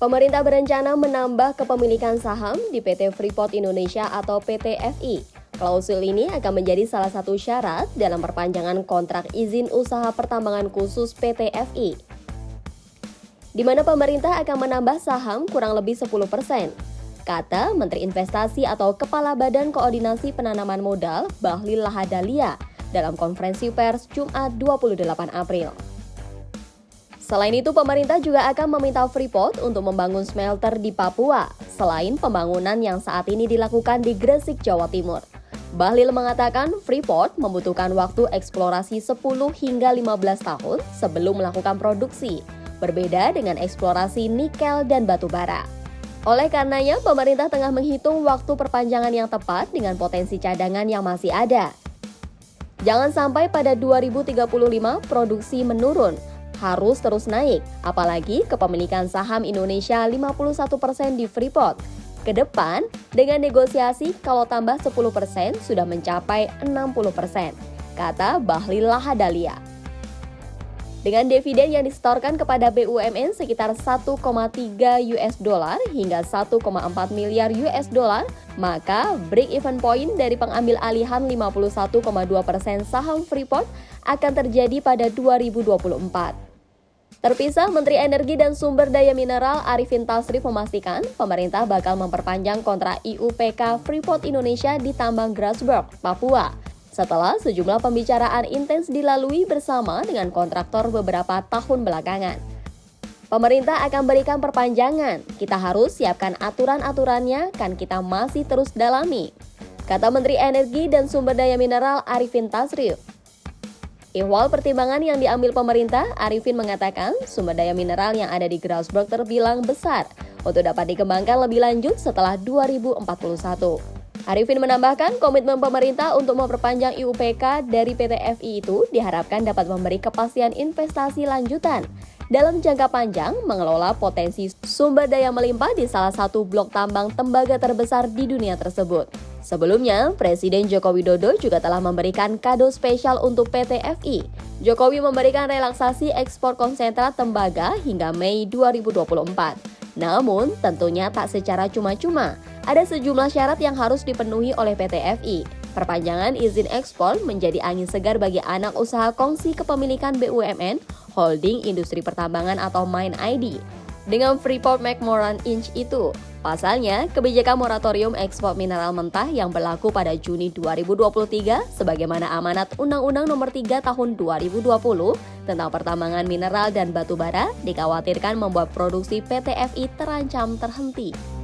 Pemerintah berencana menambah kepemilikan saham di PT Freeport Indonesia atau PT FI. Klausul ini akan menjadi salah satu syarat dalam perpanjangan kontrak izin usaha pertambangan khusus PT FI, di mana pemerintah akan menambah saham kurang lebih 10%, kata Menteri Investasi atau Kepala Badan Koordinasi Penanaman Modal Bahlil Lahadalia dalam konferensi pers Jumat 28 April. Selain itu, pemerintah juga akan meminta Freeport untuk membangun smelter di Papua, selain pembangunan yang saat ini dilakukan di Gresik, Jawa Timur. Bahlil mengatakan Freeport membutuhkan waktu eksplorasi 10 hingga 15 tahun sebelum melakukan produksi, berbeda dengan eksplorasi nikel dan batu bara. Oleh karenanya, pemerintah tengah menghitung waktu perpanjangan yang tepat dengan potensi cadangan yang masih ada. Jangan sampai pada 2035 produksi menurun, harus terus naik, apalagi kepemilikan saham Indonesia 51% di Freeport. Kedepan, dengan negosiasi kalau tambah 10% sudah mencapai 60%, kata Bahlil Lahadalia. Dengan dividen yang disetorkan kepada BUMN sekitar 1,3 US dollar hingga 1,4 miliar US dollar, maka break-even point dari pengambil alihan 51,2% saham Freeport akan terjadi pada 2024. Terpisah, Menteri Energi dan Sumber Daya Mineral Arifin Tasrif memastikan pemerintah bakal memperpanjang kontrak IUPK Freeport Indonesia di Tambang Grasberg, Papua, setelah sejumlah pembicaraan intens dilalui bersama dengan kontraktor beberapa tahun belakangan. Pemerintah akan berikan perpanjangan, kita harus siapkan aturan-aturannya, kan kita masih terus dalami, kata Menteri Energi dan Sumber Daya Mineral Arifin Tasrif. Ihwal pertimbangan yang diambil pemerintah, Arifin mengatakan sumber daya mineral yang ada di Grasberg terbilang besar untuk dapat dikembangkan lebih lanjut setelah 2041. Arifin menambahkan komitmen pemerintah untuk memperpanjang IUPK dari PT FI itu diharapkan dapat memberi kepastian investasi lanjutan dalam jangka panjang mengelola potensi sumber daya melimpah di salah satu blok tambang tembaga terbesar di dunia tersebut. Sebelumnya, Presiden Joko Widodo juga telah memberikan kado spesial untuk PT FI. Jokowi memberikan relaksasi ekspor konsentrat tembaga hingga Mei 2024. Namun, tentunya tak secara cuma-cuma. Ada sejumlah syarat yang harus dipenuhi oleh PT FI. Perpanjangan izin ekspor menjadi angin segar bagi anak usaha kongsi kepemilikan BUMN, Holding Industri Pertambangan atau Mine ID. Dengan Freeport-McMoRan Inc. itu, pasalnya, kebijakan moratorium ekspor mineral mentah yang berlaku pada Juni 2023 sebagaimana amanat Undang-Undang Nomor 3 Tahun 2020 tentang pertambangan mineral dan batu bara dikhawatirkan membuat produksi PT FI terancam terhenti.